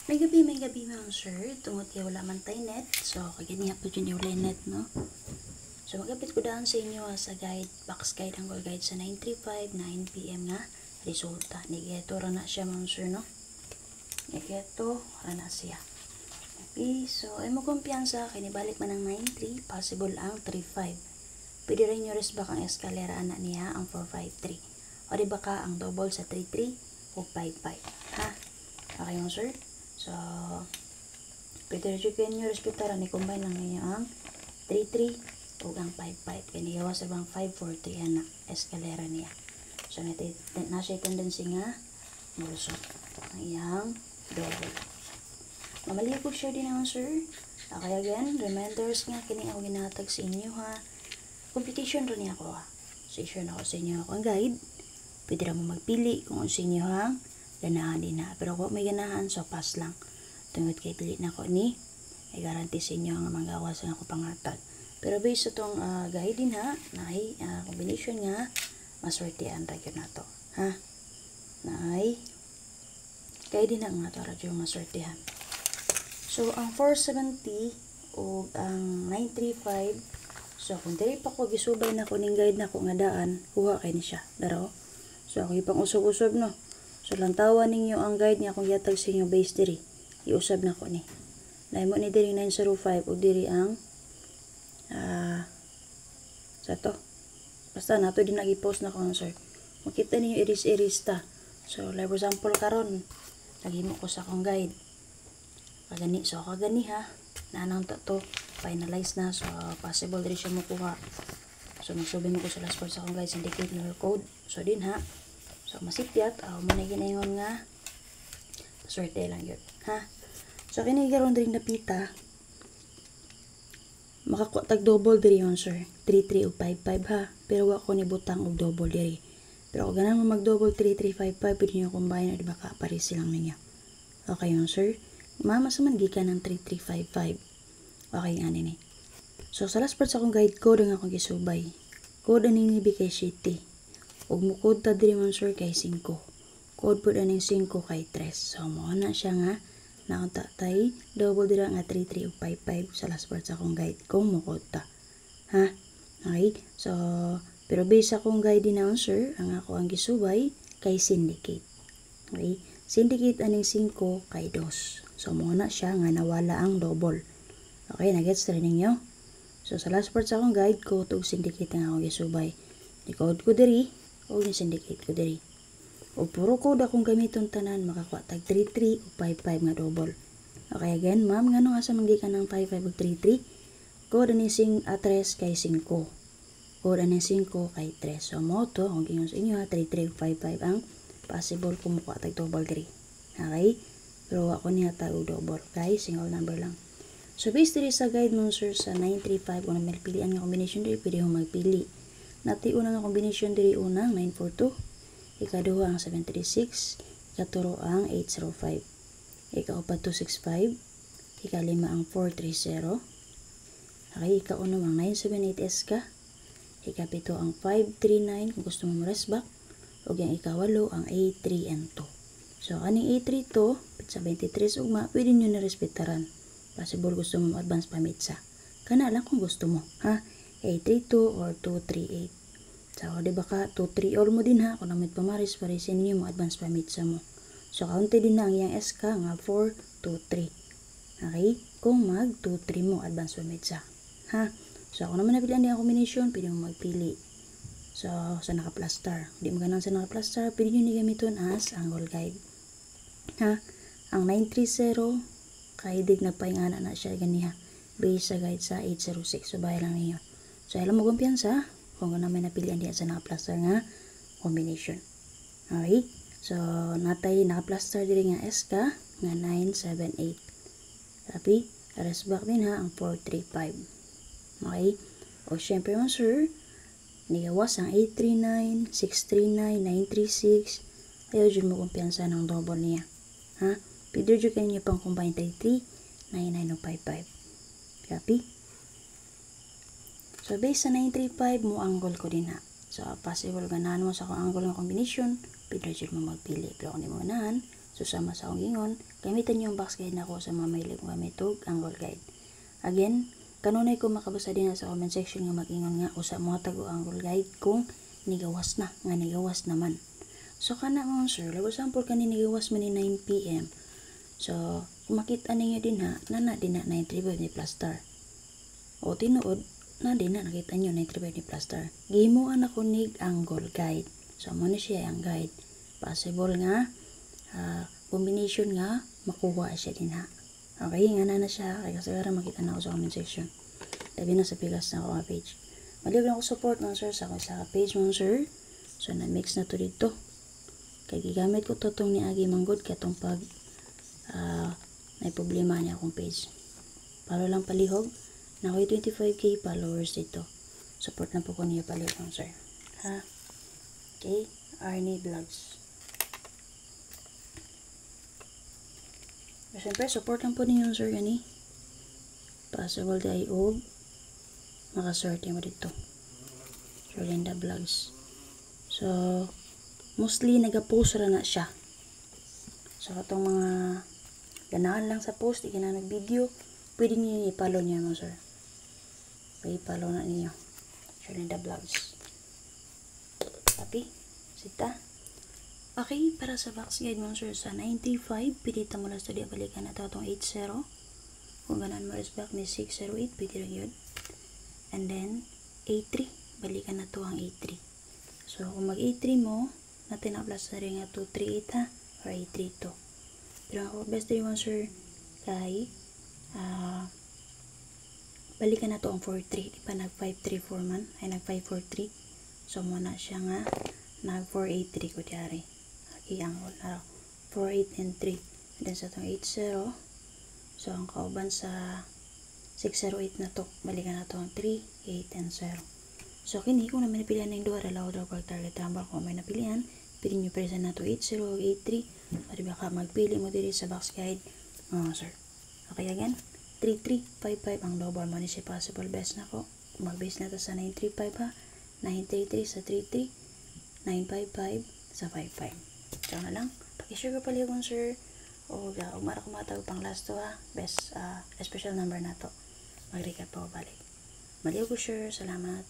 May gabi mga sir. Tungod kaya wala man tayo net. So, kagani po dyan yung wala net, no? So, magapit ko daan sa inyo sa guide, box guide, ang guide sa 9:35, 9 p.m. nga resulta. Nigeto ra na siya mga sir, no? Nigeto ra na siya. Okay, so, ay mo kumpiyansa, kinibalik man ang 9:3, possible ang 3:5. Pwede rin nyo resback ang eskalera anak niya, ang 4:53. O di ba ka ang double sa 3:3 o 5:5. Ha? Okay mga sir? So, pwede rin nyo respetaran ni combine lang ninyo ang 3:3 o ang 5:5. Kaya nigawa sa bang 5:43 anak eskalera niya. So, na siya tendency nga mulusot ang iyang double. Mamali po siya din naman sir. Okay, again, reminders nga kini ako ginatag sa inyo ha. Competition rin niya ako ha. So, i-share na ako sa inyo ako ang guide. Pwede rin mo magpili kung sa inyo hang ganahan din ha. Pero kung may ganahan, so pass lang. Tungod kay pili na ako ni, ay garanti sa inyo ang manggawas na ako pangatag. Pero based sa itong guide din ha, na ay combination nga, maswertean radyo na to. Ha? Na ay, guide din na nga to radyo maswertehan. So, ang 470 o ang 935, so, kung dili pa ko gisubay na ko ning guide na ko nga daan, kuha kay ni siya. Daro. So, ako ipang usog-usog no. So, lantawan ninyo ang guide niya kung yatag sa inyo base diri. Iusab na ko ni. Dahil mo ni diri 905 o diri ang sa to. Basta nato din nag-post na ko sir. Makita ninyo iris-iris ta. So, like for example karon, lagi mo ko sa akong guide. Kagani. So, kagani ha. Nanang to finalize na. So, possible diri siya makuha. So, magsubin mo ko sa last part sa akong guide. Syndicate number code. So, din ha. So, masipyat. Muna ginayon nga. Swerte lang yun. Ha? So, kinigaroon din napita. Makakotag double diri yun, sir. 3-3 o 5-5 ha. Pero wako ni butang og double diri. Pero kung ganang mo mag-double 3-3-5-5, pwede nyo combine o diba ka-paris silang ninyo. Okay yun, sir. Mama sa man gikan ng 3-3-5-5. Okay nga ni. So, sa last part sa akong guide code ang akong gisubay. Code aning nibi kay City. Ug mo code ta diri man sir kay 5. Code po aning 5 kay 3. So, mo na siya nga naunta tay double dira nga 3-3 ug 5-5 sa last part sa akong guide kung mo code ta. Ha? Okay? So, pero based sa akong guide din naon sir, ang ako ang gisubay kay syndicate. Okay? Syndicate aning 5 kay 2. So, mo na siya nga nawala ang double. Okay, nagets rin ninyo? So, sa last part sa akong guide ko, itong syndicate nga akong gisubay. Ni-code ko diri, o ni-syndicate ko diri. O puro code akong gamiton tanan, makakuha tag 3-3 o 5-5 nga double. Okay, again, ma'am, nga nung asa manggikan ng 5-5 o 3-3, code ani 3 kay 5. Code ani 5 kay 3. So, mo to, kung gingon sa inyo ha, 3-3 o 5-5 ang possible kung makuha tag double diri. Okay? Pero ako niya tag double. Guys, single number lang. So, based diri sa guide mo sir sa 935, kung pilian nga combination diri, pwede mo magpili. Nati una nga combination diri unang 942, ikaduha ang 736, ikaturo ang 805, ikaupat 265, ikalima ang 430, okay, ikaunom ang 978S ka, ikapito ang 539 kung gusto mo resback, ug ang ikawalo ang A3 and 2. So, aning A3 to, sa 23 ugma, pwede nyo na respetaran. Possible gusto mo advance pamitsa. Kana lang kung gusto mo, ha? A32 or 238. So, di ba ka, 2-3 all mo din ha. Kung namit pamaris, parisin niyo mo advance pamitsa mo. So, kaunti din na ang iyang SK nga 4-2-3. Okay? Kung mag 2-3 mo advance pamitsa. Ha? So, kung naman napilihan din ang combination, pwede mo magpili. So, sa naka-plus-star. Hindi mo ganang sa naka-plus-star, pwede nyo nigamiton as angle guide. Ha? Ang 930, kay dig nagpaingana na siya ganiha. Base sa guide sa 806. So, bahay lang ninyo. So, alam mo kumpiyansa kung naman napilihan diyan sa naka-plaster nga combination. Okay? So, natay naka-plaster diri nga SK nga 978. Tapi, resback din ha ang 435. Okay? O, syempre mo sir, nigawas ang 839, 639, 936. Ayaw dyan mo kumpiyansa ng double niya. Ha? Pwede dyan kayo pang combine 33, 99 o 55. Copy? So, based sa 935, mo angle ko din ha. So, possible ganahan mo sa kung angle ng combination, pwede dyan mo magpili. Pero kung di mo ganahan, Susama sa akong ingon, gamitan niyo yung box guide na ako sa mga mahilig mo gamitog angle guide. Again, kanunay ko makabasa din sa comment section nga mag-ingon nga usa mo tago angle guide kung nigawas na, nga nigawas naman. So kana mo sir, like example kani nigawas man ni 9 PM. So, kung makita ninyo din ha, na din na 935 ni Plastar. O tinuod, na din na nakita nyo 935 ni Plastar. Gihimuan ako nig angle guide. So, mo na siya ang guide. Possible nga, combination nga, makuha siya din ha. Okay, nga na siya. Kaya kasagara makita na ako sa comment section. Labi na sa pigas na ako page. Maliw lang ako support mga sir sa page mga sir. So, na-mix na to dito. Kaya gigamit ko to tong ni Agi Manggod katong pag may problema niya akong page. Palo lang palihog. Na ako'y 25k followers dito. Support na po ko niya palihog sir. Ha? Okay. Arnie Vlogs. Siyempre, support lang po ninyo sir gani. Possible day og makaswerte mo dito. Rolinda Vlogs. So, mostly nag-post ra na siya. So, itong mga ganahan lang sa post, di ka na nag-video, pwede niyo i-follow niya mo sir. I-follow na niyo. Rolinda Vlogs. Tapi, sita. Okay, para sa box guide mo sir, sa 95, pilita mo lang sa di balikan na ito itong 80. Kung ganan mo is back ni 608, pwede rin yun. And then, A3, balikan na ito ang A3. So, kung mag-A3 mo, natin na-plus na rin nga 238 ha, or A3 to. Pero ako, best day mo sir, kay, balikan na to ang 43. Di pa nag-534 man, ay nag-543. So, muna siya nga, nag-483 ko diyari. Okay, ang 48 and 3. And then sa itong 80, so, ang kauban sa 608 na to, balikan na to ang 3, 8, and 0. So, kini, kung naman napilihan ng duwa, dalaw daw pag-target tambal, kung may napilihan, pili nyo presa na to 80, 83, at baka magpili mo diri sa box guide, sir. Okay, again, 3355 ang double money si possible best na ko. Mag-base na to sa 935 ha, 933 sa 33, 955 sa 55. So, na lang, pakishare ko pala yung sir, o umara kumatag pang last to ha, best special number na to. Mag-recap po balik. Maliw ko sure, salamat.